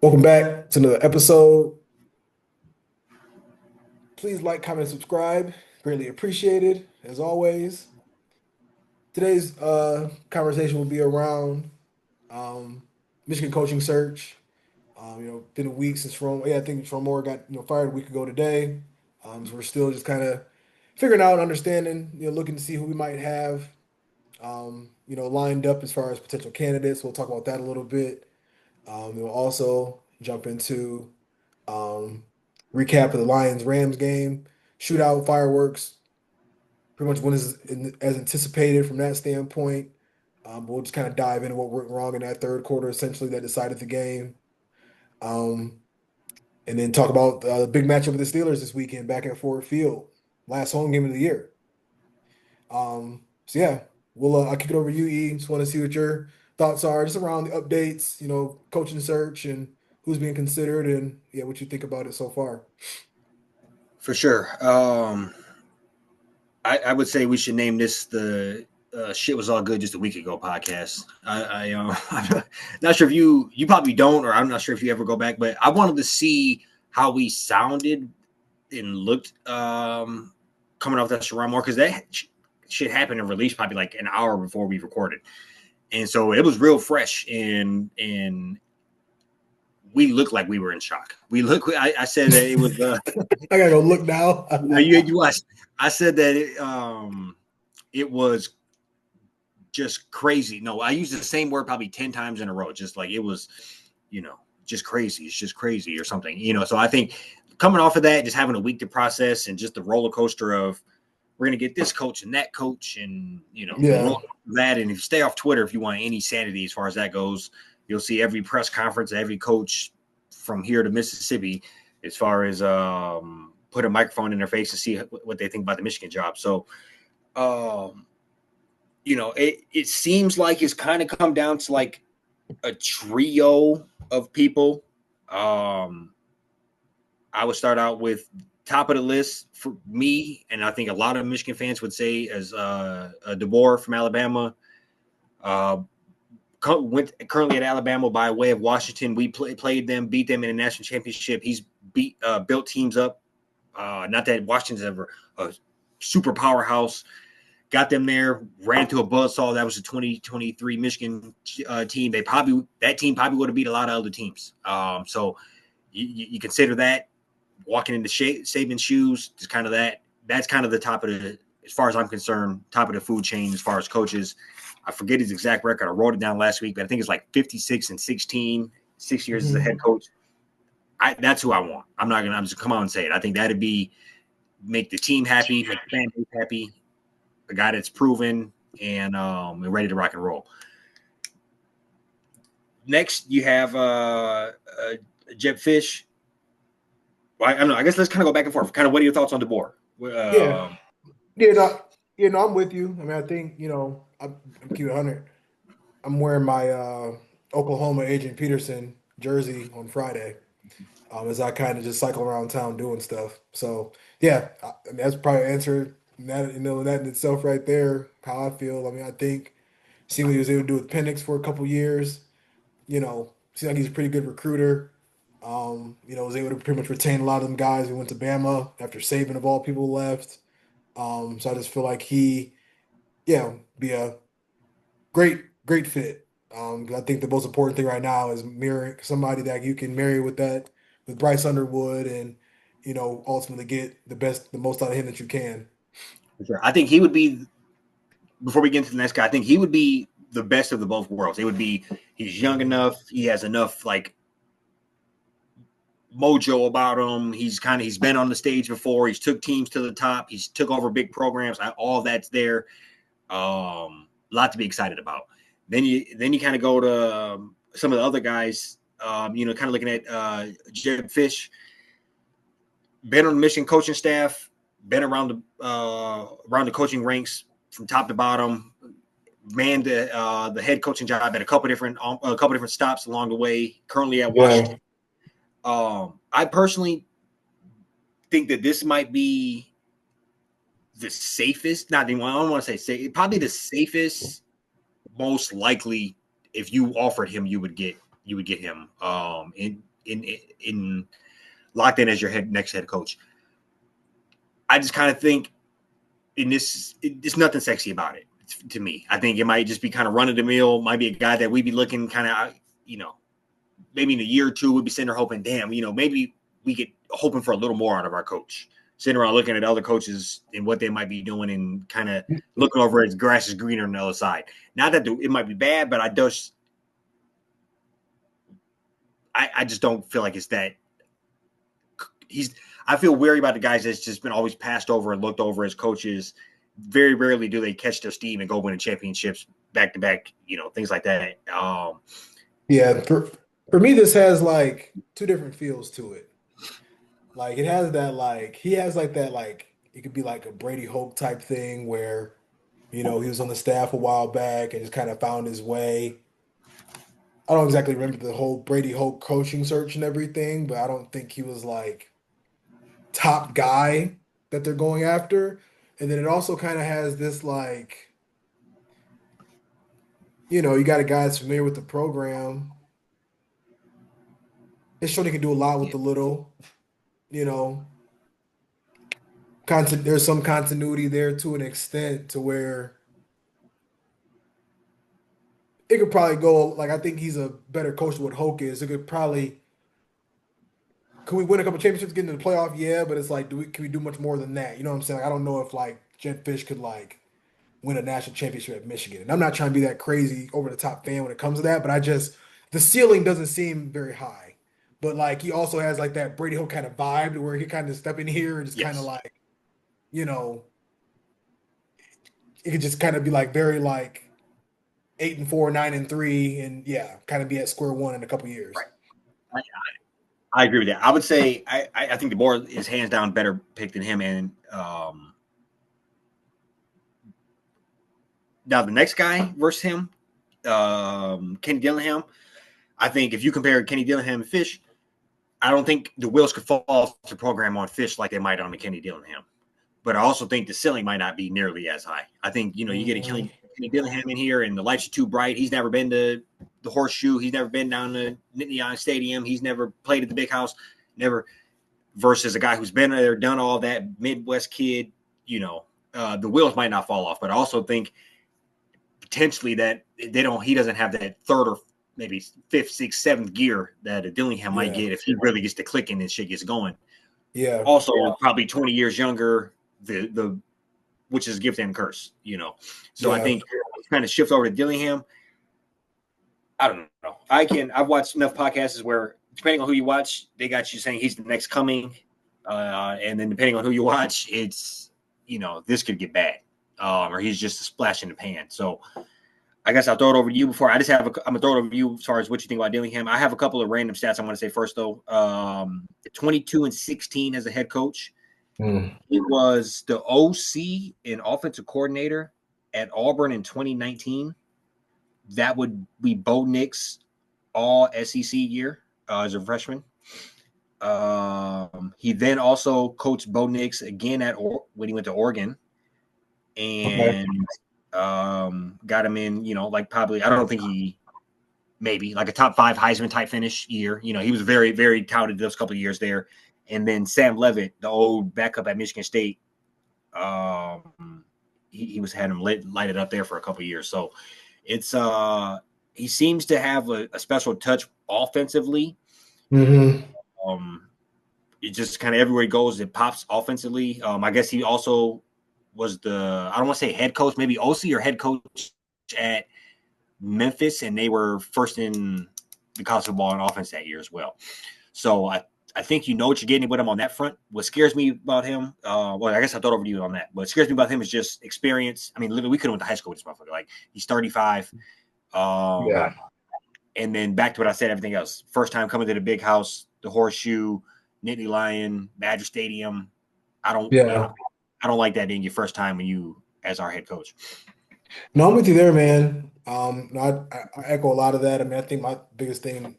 Welcome back to another episode. Please like, comment, and subscribe. Greatly appreciated, as always. Today's conversation will be around um, Michigan coaching search. Been a week since I think Ron Moore got fired a week ago today. So we're still just kind of figuring out, understanding, looking to see who we might have, lined up as far as potential candidates. We'll talk about that a little bit. We'll also jump into Um, recap of the Lions Rams game, shootout, fireworks, pretty much went as anticipated from that standpoint. But we'll just kind of dive into what went wrong in that third quarter, essentially, that decided the game. Um, and then talk about the big matchup with the Steelers this weekend back at Ford Field, last home game of the year. So yeah, I'll kick it over to you, E. Just want to see what your thoughts are just around the updates, coaching search and who's being considered, and yeah, what you think about it so far. For sure. I would say we should name this the "Shit Was All Good Just a Week Ago" podcast. I'm not sure if you probably don't, or I'm not sure if you ever go back, but I wanted to see how we sounded and looked coming off that Sharon Moore, because that shit happened and released probably like an hour before we recorded, and so it was real fresh and we looked like we were in shock. I said that it was. I gotta go look now. I said that it was just crazy. No, I used the same word probably 10 times in a row. Just like it was, just crazy. It's just crazy or something, So I think coming off of that, just having a week to process and just the roller coaster of we're going to get this coach and that coach and, Yeah. that. And if you stay off Twitter, if you want any sanity as far as that goes, you'll see every press conference, every coach from here to Mississippi, as far as put a microphone in their face to see what they think about the Michigan job. So, it seems like it's kind of come down to like a trio of people. I would start out with top of the list for me, and I think a lot of Michigan fans would say as DeBoer from Alabama. Currently at Alabama by way of Washington. We played them, beat them in a national championship. He's built teams up. Not that Washington's ever a super powerhouse. Got them there, ran into a buzzsaw. That was the 2023 Michigan team. That team probably would have beat a lot of other teams. So you consider that walking into Saban's shoes, just kind of that. That's kind of the top of the, as far as I'm concerned, top of the food chain as far as coaches. I forget his exact record. I wrote it down last week, but I think it's like 56-16, 6 years as a head coach. That's who I want. I'm just come on and say it. I think that'd be make the team happy, make the fan base happy. A guy that's proven and ready to rock and roll. Next, you have Jeb Fish. Well, I don't know. I guess let's kind of go back and forth. Kind of, what are your thoughts on DeBoer? I'm with you. I mean, I think I'm keep 100. I'm wearing my Oklahoma Adrian Peterson jersey on Friday, as I kind of just cycle around town doing stuff. So yeah, I mean, that's probably answered that that in itself right there. How I feel. I mean, I think see what he was able to do with Penix for a couple years. Seems like he's a pretty good recruiter. Was able to pretty much retain a lot of them guys who went to Bama after Saban of all people left. So I just feel like be a great fit. 'Cause I think the most important thing right now is marrying somebody that you can marry with Bryce Underwood, and ultimately get the most out of him that you can. Sure. I think he would be. Before we get into the next guy, I think he would be the best of the both worlds. It would be he's young enough, he has enough like mojo about him. He's been on the stage before. He's took teams to the top. He's took over big programs. All that's there. A lot to be excited about. Then you kind of go to some of the other guys. Kind of looking at Jeb Fish, been on the Michigan coaching staff, been around the coaching ranks from top to bottom. Manned the head coaching job at a couple different stops along the way. Currently at Washington. I personally think that this might be the safest. I don't want to say safe. Probably the safest, most likely. If you offered him, you would get him. And in locked in as your next head coach. I just kind of think there's nothing sexy about it to me. I think it might just be kind of run of the mill. Might be a guy that we'd be looking kind of, maybe in a year or two we'd be sitting there hoping, damn, maybe we get hoping for a little more out of our coach. Sitting around looking at other coaches and what they might be doing and kind of looking over as grass is greener on the other side. Not that it might be bad, but I just don't feel like it's that. I feel wary about the guys that's just been always passed over and looked over as coaches. Very rarely do they catch their steam and go win championships back to back, things like that. Yeah, for me, this has like two different feels to it. Like it has that like he has like that like it could be like a Brady Hoke type thing where he was on the staff a while back and just kind of found his way. I don't exactly remember the whole Brady Hoke coaching search and everything, but I don't think he was like top guy that they're going after. And then it also kind of has this like, you got a guy that's familiar with the program. It's shown he can do a lot with Yeah. the little, you know. There's some continuity there to an extent to where it could probably go like I think he's a better coach than what Hoke is. It could probably could we win a couple championships, get into the playoff? Yeah, but it's like can we do much more than that? You know what I'm saying? Like, I don't know if like Jedd Fish could like win a national championship at Michigan. And I'm not trying to be that crazy over the top fan when it comes to that, but the ceiling doesn't seem very high. But like he also has like that Brady Hoke kind of vibe to where he kind of step in here and just kind of Yes. like, you know, it could just kind of be like very like 8-4, 9-3, and yeah, kind of be at square one in a couple years. Right. I agree with that. I would say I think DeBoer is hands down better pick than him. And now the next guy versus him, Kenny Dillingham. I think if you compare Kenny Dillingham and Fish, I don't think the wheels could fall off the program on Fish like they might on the Kenny Dillingham. But I also think the ceiling might not be nearly as high. I think, you get a Kenny Dillingham in here and the lights are too bright. He's never been to the Horseshoe. He's never been down to Nittany Stadium. He's never played at the Big House. Never. Versus a guy who's been there, done all that, Midwest kid, the wheels might not fall off. But I also think potentially that he doesn't have that third or maybe fifth, sixth, seventh gear that a Dillingham might get if he really gets to clicking and shit gets going. Yeah. Also, probably 20 years younger, the which is a gift and curse, So I think kind of shift over to Dillingham. I don't know. I've watched enough podcasts where depending on who you watch, they got you saying he's the next coming. And then depending on who you watch, it's, this could get bad. Or he's just a splash in the pan. So I guess I'll throw it over to you before. I'm gonna throw it over to you as far as what you think about Dillingham. I have a couple of random stats I want to say first though. 22-16 as a head coach. He was the OC and offensive coordinator at Auburn in 2019. That would be Bo Nix all SEC year as a freshman. He then also coached Bo Nix again when he went to Oregon, and got him in. Like probably I don't think he maybe like a top 5 Heisman type finish year. He was very very touted those couple of years there. And then Sam Levitt, the old backup at Michigan State, he was had him lighted up there for a couple of years. So it's he seems to have a special touch offensively. Mm-hmm. It just kind of everywhere he goes, it pops offensively. I guess he also was I don't want to say head coach, maybe OC or head coach at Memphis, and they were first in the college football and offense that year as well. So I think what you're getting with him on that front. What scares me about him, well, I guess I thought over to you on that. What scares me about him is just experience. I mean, literally, we could have went to high school with this motherfucker. Like, he's 35. And then back to what I said, everything else. First time coming to the Big House, the Horseshoe, Nittany Lion, Badger Stadium. I don't like that being your first time when you as our head coach. No, I'm with you there, man. No, I echo a lot of that. I mean, I think my biggest thing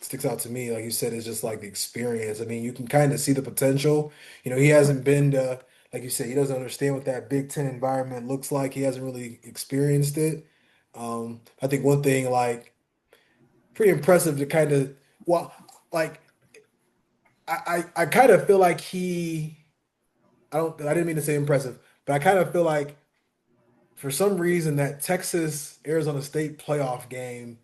sticks out to me, like you said, is just like the experience. I mean, you can kind of see the potential. He hasn't been to, like you said, he doesn't understand what that Big Ten environment looks like. He hasn't really experienced it. I think one thing, like, pretty impressive to kind of, well, like I kind of feel like I didn't mean to say impressive, but I kind of feel like for some reason that Texas Arizona State playoff game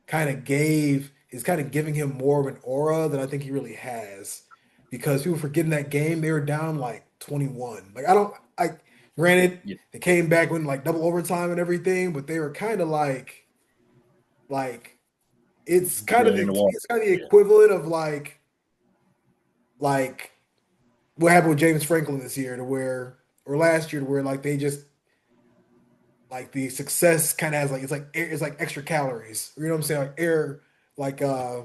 kind of is kind of giving him more of an aura than I think he really has. Because people forgetting that game, they were down like 21. Like granted, Yeah, they came back with like double overtime and everything, but they were kind of like drilled in the wall. it's kind of the Yeah, equivalent of like what happened with James Franklin this year to where or last year to where like they just like the success kind of has like it's like extra calories. You know what I'm saying? Like uh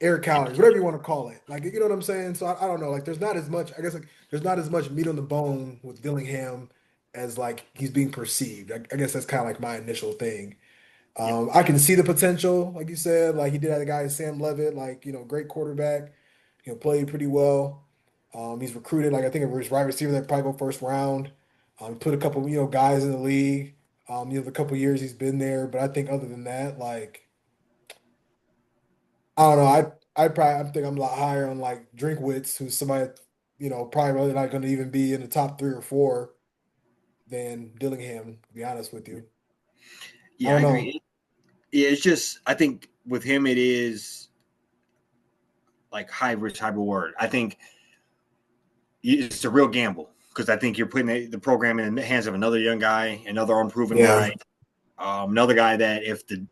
air calories, whatever you want to call it. Like, you know what I'm saying? So I don't know. Like, there's not as much. I guess like there's not as much meat on the bone with Dillingham as like he's being perceived. I guess that's kind of like my initial thing. yeah, I can see the potential, like you said. Like he did have a guy Sam Levitt, like great quarterback. Played pretty well. He's recruited like I think it was wide receiver that probably go first round. Put a couple guys in the league. The couple years he's been there, but I think other than that, like I don't know. I think I'm a lot higher on like Drinkwitz, who's somebody probably really not going to even be in the top three or four than Dillingham. To be honest with you, I yeah. I don't know. agree. Yeah, it's just I think with him it is like high risk, high reward. I think it's a real gamble because I think you're putting the program in the hands of another young guy, another unproven Yeah. guy, another guy that if the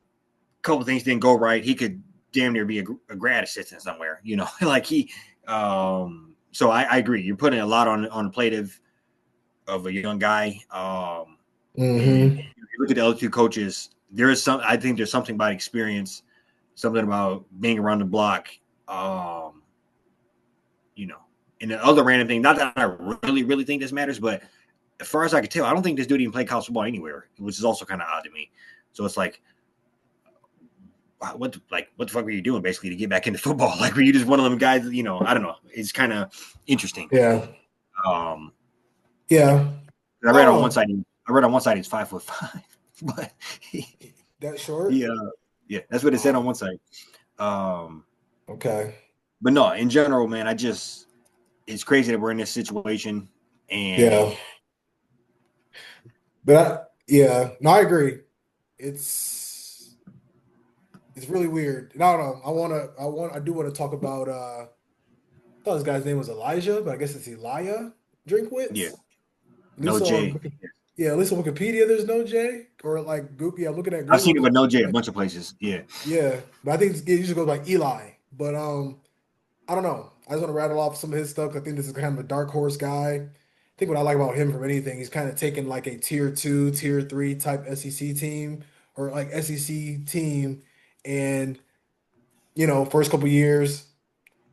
couple things didn't go right, he could damn near be a grad assistant somewhere. Like he. So I agree. You're putting a lot on the plate of a young guy. And Hmm. you look at the other two coaches. There is some. I think there's something about experience, something about being around the block. Um, you know, and the other random thing. Not that I really, really think this matters, but as far as I can tell, I don't think this dude even played college football anywhere, which is also kind of odd to me. So it's like, what the fuck were you doing basically to get back into football? Like, were you just one of them guys? I don't know. It's kind of interesting. Yeah. Um, Yeah. I I read don't on one know. side. I read on one side he's 5'5", but That short? he yeah, that's what it said on Wow. one side. Um, Okay. but no, in general, man, it's crazy that we're in this situation, and Yeah. Yeah. No, I agree. It's it's really weird. And I don't know. I do want to talk about I thought this guy's name was Elijah, but I guess it's Elijah yeah, Drinkwitz. At no least on J. yeah, at least on Wikipedia there's no J. Or like Google, yeah, I'm looking at I've Google seen it, but because no J a bunch of places. Yeah, yeah, but I think it usually goes by Eli. But I don't know. I just want to rattle off some of his stuff. I think this is kind of a dark horse guy. I think what I like about him from anything, he's kind of taken like a tier two, tier three type SEC team or like SEC team, and first couple years,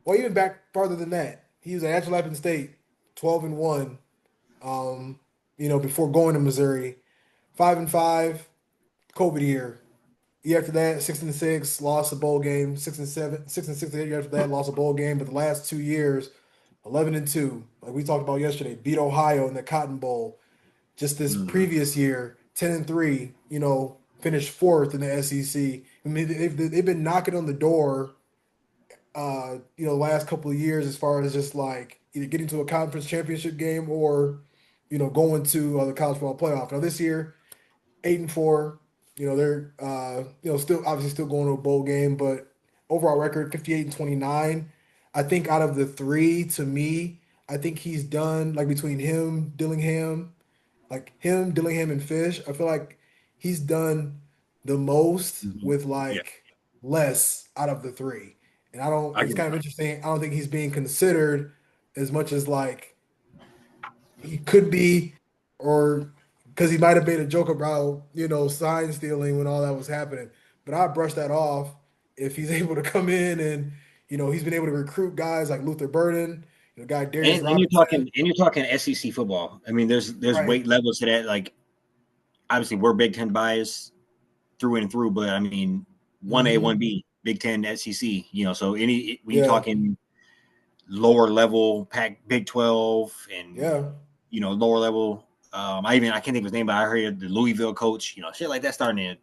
or even back farther than that, he was at Appalachian State, 12-1. Um, before going to Missouri, 5-5, COVID year. Year after that, 6-6, lost a bowl game. 6-7, 6-6 the year after that, lost a bowl game. But the last 2 years, 11-2, like we talked about yesterday, beat Ohio in the Cotton Bowl. Just this mm-hmm. previous year, 10-3, finished fourth in the SEC. I mean, they've been knocking on the door, the last couple of years as far as just like either getting to a conference championship game or, going to the college football playoff. Now this year, 8-4. They're still obviously still going to a bowl game, but overall record 58-29. I think out of the three, to me, I think he's done like between Dillingham and Fish. I feel like he's done the most Mm-hmm. with Yeah, like less out of the three. And I don't. I It's get kind of that. interesting. I don't think he's being considered as much as like he could be, or because he might have made a joke about sign stealing when all that was happening. But I brush that off if he's able to come in and he's been able to recruit guys like Luther Burden, guy Darius And you're Robinson. talking SEC football. I mean, there's Right. weight levels to that. Like, obviously, we're Big Ten bias through and through, but I mean, 1A, Hmm. 1B, Big Ten, SEC. So when you're Yeah. talking lower level, Pac Big 12, and Yeah. lower level. I can't think of his name, but I heard the Louisville coach. Shit like that starting to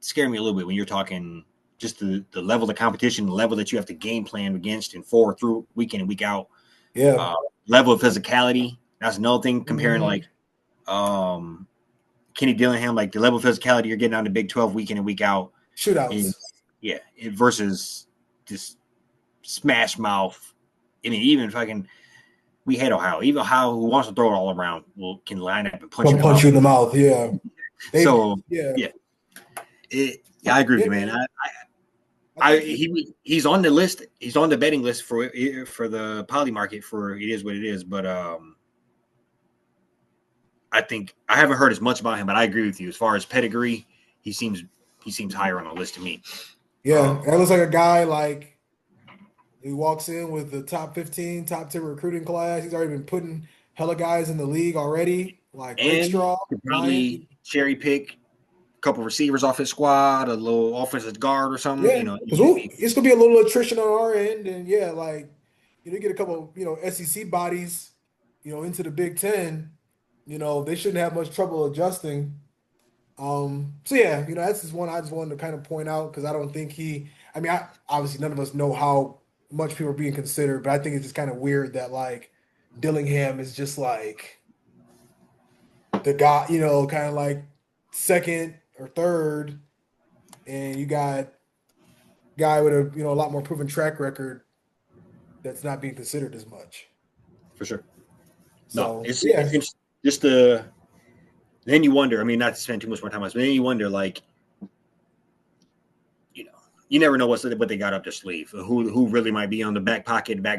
scare me a little bit when you're talking just the level of competition, the level that you have to game plan against and for through week in and week out. Yeah. Level of physicality. That's another thing. Comparing Kenny Dillingham, like the level of physicality you're getting on the Big 12 week in and week out. Shootouts. Versus just smash mouth. I mean, even fucking we hate Ohio. Even Ohio, who wants to throw it all around, can line up and punch you in the mouth. Yeah. Yeah. I agree with you, man. He's on the list. He's on the betting list for the poly market for it is what it is. But I think I haven't heard as much about him, but I agree with you. As far as pedigree, he seems higher on the list to me. Yeah, that looks like a guy like he walks in with the top 15, top 10 recruiting class. He's already been putting hella guys in the league already, like Rakestraw. Probably cherry pick a couple receivers off his squad, a little offensive guard or something. Yeah, because it's gonna be a little attrition on our end, and get a couple, SEC bodies, into the Big Ten. They shouldn't have much trouble adjusting. So yeah, that's just one I just wanted to kind of point out because I don't think obviously none of us know how much people are being considered, but I think it's just kind of weird that like Dillingham is just like the guy, kind of like second or third, and you got a guy with a lot more proven track record that's not being considered as much. For sure. So no, it's just then you wonder, not to spend too much more time on this, but then you wonder, like, you never know what they got up their sleeve. Who really might be on the back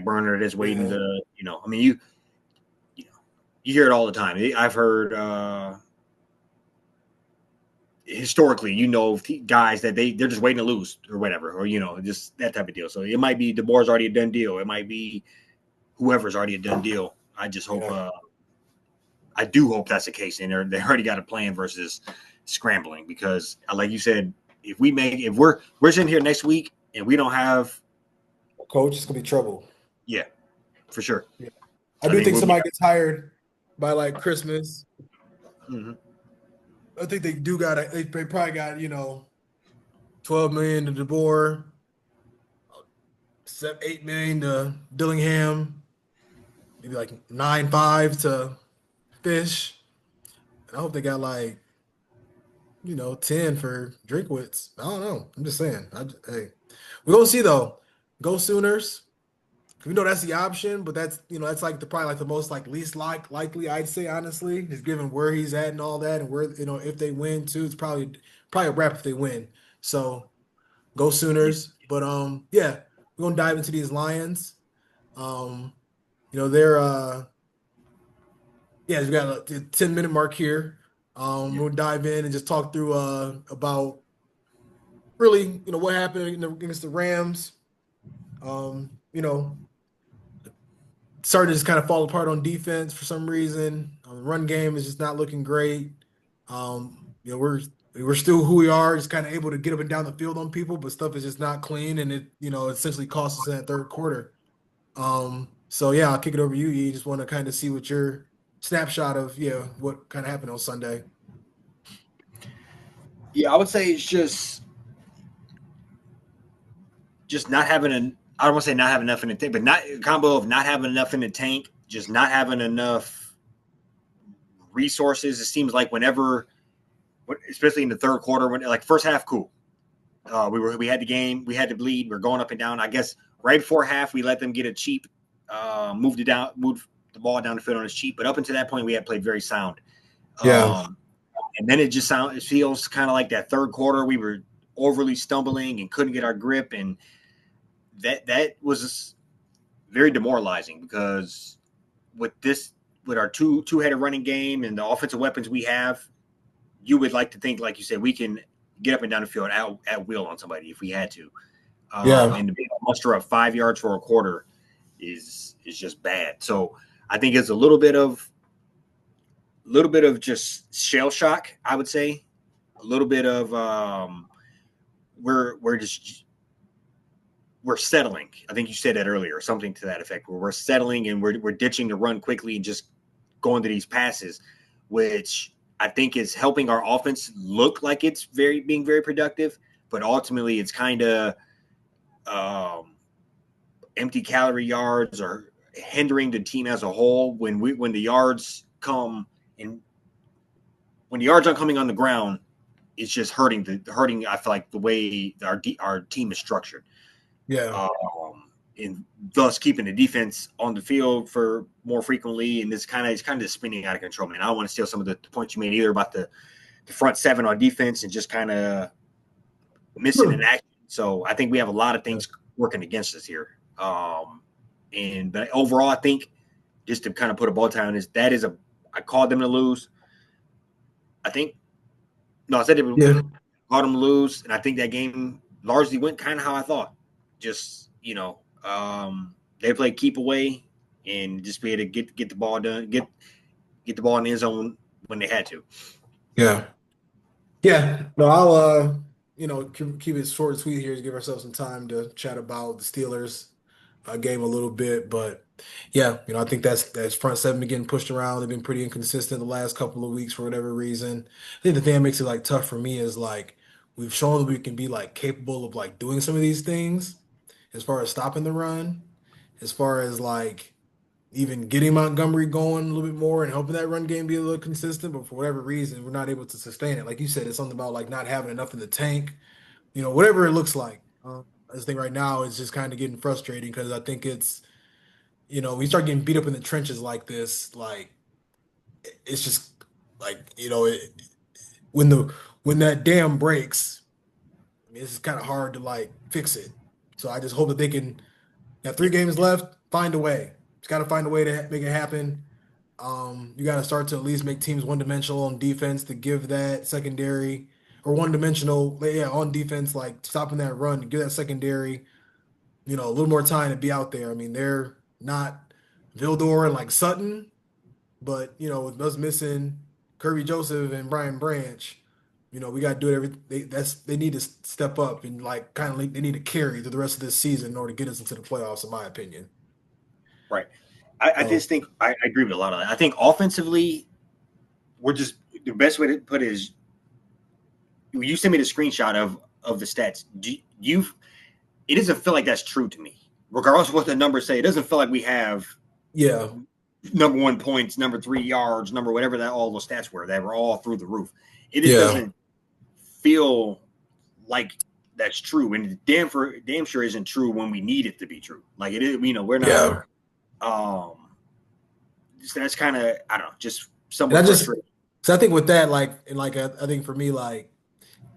burner that's waiting to, you hear it all the time. I've heard historically, guys that they're just waiting to lose or whatever, or, just that type of deal. So it might be DeBoer's already a done deal. It might be whoever's already a done deal. I just hope, I do hope that's the case, and they already got a plan versus scrambling. Because, like you said, if we're sitting here next week and we don't have a coach, it's gonna be trouble. Yeah, for sure. Yeah. I do think somebody gets hired by like Christmas. Mm-hmm. I think they do they probably got $12 million to DeBoer, $8 million to Dillingham, maybe like 9.5 to Fish. I hope they got like 10 for Drinkwitz. I don't know. I'm just saying. Hey, we're gonna see though. Go Sooners. We know that's the option, but that's that's like probably like the most like least likely, I'd say, honestly, just given where he's at and all that, and where if they win too, it's probably a wrap if they win. So go Sooners. But yeah, we're gonna dive into these Lions. They're we got a 10-minute mark here. We'll dive in and just talk through about really what happened against the Rams. Starting to just kind of fall apart on defense for some reason. The run game is just not looking great. We're still who we are, just kind of able to get up and down the field on people, but stuff is just not clean, and it essentially cost us in that third quarter. So yeah, I'll kick it over to you. You just want to kind of see what your snapshot of what kind of happened on Sunday. Yeah, I would say it's just not having I don't want to say not having enough in the tank, but not a combo of not having enough in the tank, just not having enough resources. It seems like whenever, especially in the third quarter, when like first half, cool. We had the game, we had to bleed, we're going up and down. I guess right before half, we let them get a cheap, moved the ball down the field on us cheap. But up until that point, we had played very sound. Yeah. And then it feels kind of like that third quarter, we were overly stumbling and couldn't get our grip, and that was very demoralizing because with our two-headed running game and the offensive weapons we have, you would like to think, like you said, we can get up and down the field at will on somebody if we had to. And to be able to muster up 5 yards for a quarter is just bad. So I think it's a little bit of just shell shock, I would say. A little bit of we're settling. I think you said that earlier, something to that effect, where we're settling and we're ditching the run quickly and just going to these passes, which I think is helping our offense look like it's being very productive. but ultimately it's kind of empty calorie yards or hindering the team as a whole when the yards come and when the yards aren't coming on the ground, it's just hurting. I feel like the way our team is structured, Yeah. and thus keeping the defense on the field for more frequently. And it's kind of spinning out of control, man. I don't want to steal some of the points you made either about the front seven on defense and just kind of missing in action. So I think we have a lot of things working against us here. But overall, I think just to kind of put a bow tie on this, I called them to lose. I think I said called them to lose, and I think that game largely went kind of how I thought. Just they played keep away and just be able to get the ball done, get the ball in the end zone when they had to. Yeah. Yeah. No, I'll keep it short and sweet here to give ourselves some time to chat about the Steelers game a little bit. But yeah, I think that's front seven been getting pushed around. They've been pretty inconsistent the last couple of weeks for whatever reason. I think the thing that makes it like tough for me is like we've shown that we can be like capable of like doing some of these things as far as stopping the run, as far as like even getting Montgomery going a little bit more and helping that run game be a little consistent. But for whatever reason, we're not able to sustain it. Like you said, it's something about like not having enough in the tank, whatever it looks like. I just think right now it's just kind of getting frustrating because I think it's, when you start getting beat up in the trenches like this, like it's just like, when when that dam breaks, I mean, it's kind of hard to like fix it. So I just hope that they can got 3 games left, find a way. Just got to find a way to make it happen. You got to start to at least make teams one-dimensional on defense to give that secondary or one-dimensional, yeah, on defense, like stopping that run to give that secondary, a little more time to be out there. I mean, they're not Vildor and like Sutton, but with us missing Kirby Joseph and Brian Branch, we got to do it they need to step up and like kind of they need to carry through the rest of this season in order to get us into the playoffs, in my opinion. Right. I just think I agree with a lot of that. I think offensively, we're just the best way to put it is you sent me the screenshot of the stats. It doesn't feel like that's true to me. Regardless of what the numbers say, it doesn't feel like we have number 1 points, number 3 yards, number whatever that all those stats were. They were all through the roof. It just doesn't feel like that's true, and damn sure isn't true when we need it to be true. Like it is, we're not. That's kind of I don't know, just somewhat frustrating. So I think with that, I think for me, like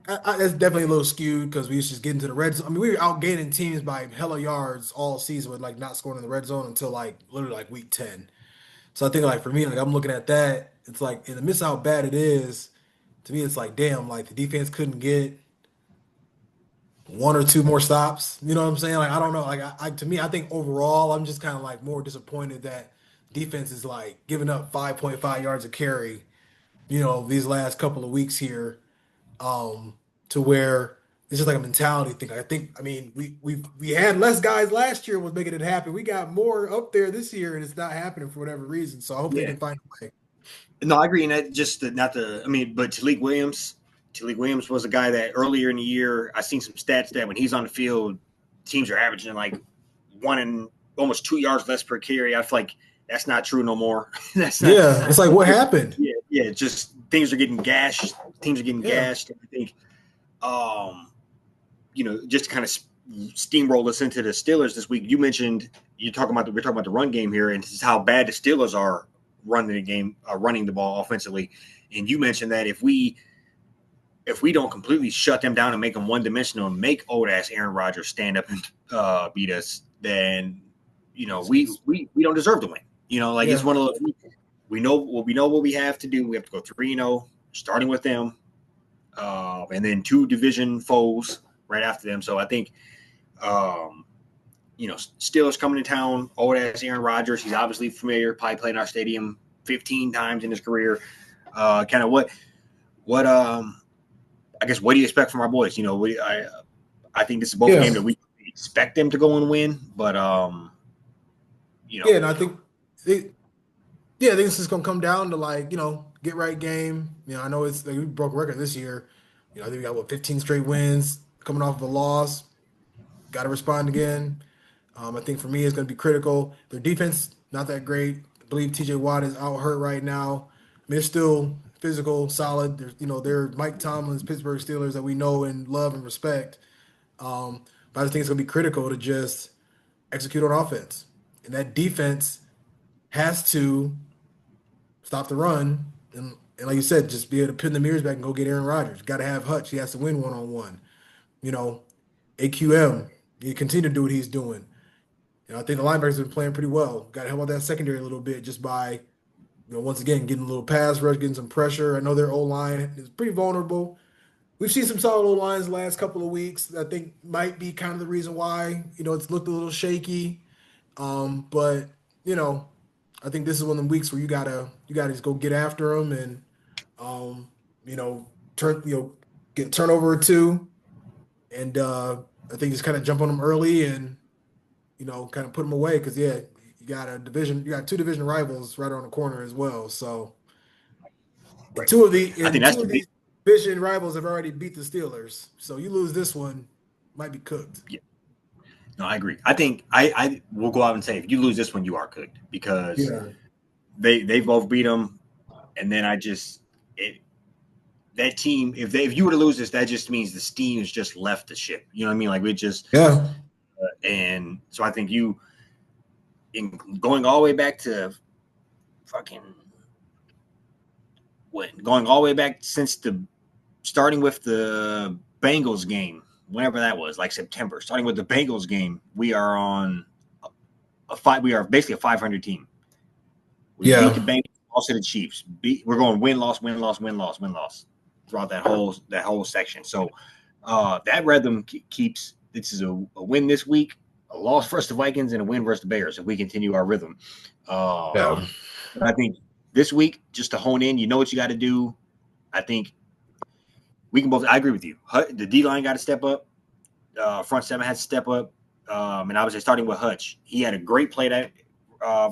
that's definitely a little skewed because we used to just get into the red zone. I mean, we were outgaining teams by hella yards all season with like not scoring in the red zone until like literally like week 10. So I think like for me, like I'm looking at that, it's like in the midst of how bad it is, to me, it's like damn, like the defense couldn't get 1 or 2 more stops. You know what I'm saying? Like I don't know. Like to me, I think overall, I'm just kind of like more disappointed that defense is like giving up 5.5 yards a carry. These last couple of weeks here, to where it's just like a mentality thing. I mean, we had less guys last year was making it happen. We got more up there this year, and it's not happening for whatever reason. So I hope they can find a way. No, I agree. And that but Talik Williams was a guy that earlier in the year, I seen some stats that when he's on the field, teams are averaging like 1 and almost 2 yards less per carry. I feel like that's not true no more. That's not. Yeah, it's like what happened? Yeah. Just things are getting gashed. Teams are getting gashed. And I think, just to kind of steamroll us into the Steelers this week. We're talking about the run game here, and this is how bad the Steelers are running the game, running the ball offensively. And you mentioned that if we don't completely shut them down and make them one-dimensional and make old ass Aaron Rodgers stand up and beat us, then we don't deserve to win. It's one of those. We know what we have to do. We have to go 3-0, starting with them, and then 2 division foes right after them. So I think, Steelers coming to town. Old ass Aaron Rodgers. He's obviously familiar. Probably played in our stadium 15 times in his career. Kind of what I guess what do you expect from our boys? I think this is both a game that we expect them to go and win, but and I think I think this is gonna come down to like, get right game. I know it's like we broke a record this year. I think we got 15 straight wins. coming off of a loss. Got to respond again. I think for me, it's going to be critical. Their defense, not that great. I believe TJ Watt is out hurt right now. I mean, they're still physical, solid. They're Mike Tomlin's Pittsburgh Steelers that we know and love and respect. But I just think it's going to be critical to just execute on offense. And that defense has to stop the run. And like you said, just be able to pin the mirrors back and go get Aaron Rodgers. Got to have Hutch. He has to win one-on-one. You know, AQM, he continue to do what he's doing. I think the linebackers have been playing pretty well. Got to help out that secondary a little bit just by, once again, getting a little pass rush, getting some pressure. I know their O-line is pretty vulnerable. We've seen some solid O-lines the last couple of weeks that I think might be kind of the reason why, it's looked a little shaky. But, I think this is one of the weeks where you gotta just go get after them and, um, you know, turn, get a turnover or two. And I think just kind of jump on them early and, kind of put them away because yeah, you got two division rivals right around the corner as well. So and Right. two of the I think and that's two the of big. these division rivals have already beat the Steelers. So you lose this one, might be cooked. Yeah. No, I agree. I think I will go out and say if you lose this one, you are cooked because Yeah. they both beat them, and then that team if you were to lose this, that just means the steam has just left the ship. You know what I mean? Like we just Yeah. and so I think you in going all the way back to fucking when going all the way back since the starting with the Bengals game, whenever that was, like September, starting with the Bengals game, we are on a five. We are basically a 500 team. We beat the Yeah. Bengals, lost to the Chiefs. We're going win loss, win loss, win loss, win loss throughout that whole section. So that rhythm keeps. This is a win this week, a loss versus the Vikings, and a win versus the Bears if we continue our rhythm. Yeah. I think this week, just to hone in, you know what you got to do. I think we can both. I agree with you. The D line got to step up. Front seven had to step up. And I was starting with Hutch. He had a great play that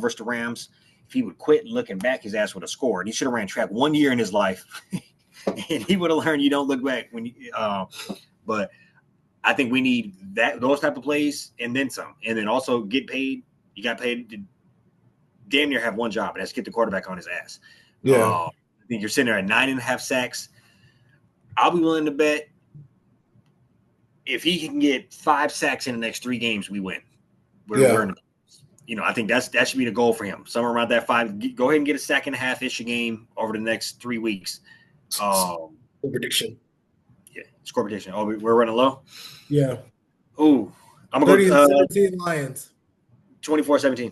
versus the Rams. If he would quit looking back, his ass would have scored. He should have ran track 1 year in his life, and he would have learned you don't look back when. But I think we need those type of plays and then some, and then also get paid. You got paid to damn near have one job, and that's get the quarterback on his ass. Yeah. I think you're sitting there at 9.5 sacks. I'll be willing to bet if he can get 5 sacks in the next 3 games, we win. We're in, I think that should be the goal for him. Somewhere around that 5. Go ahead and get a sack and a half-ish a game over the next 3 weeks. Prediction. Yeah, score prediction. Oh, we're running low? Yeah. Ooh. I'm going to go 30-17 Lions. 24-17.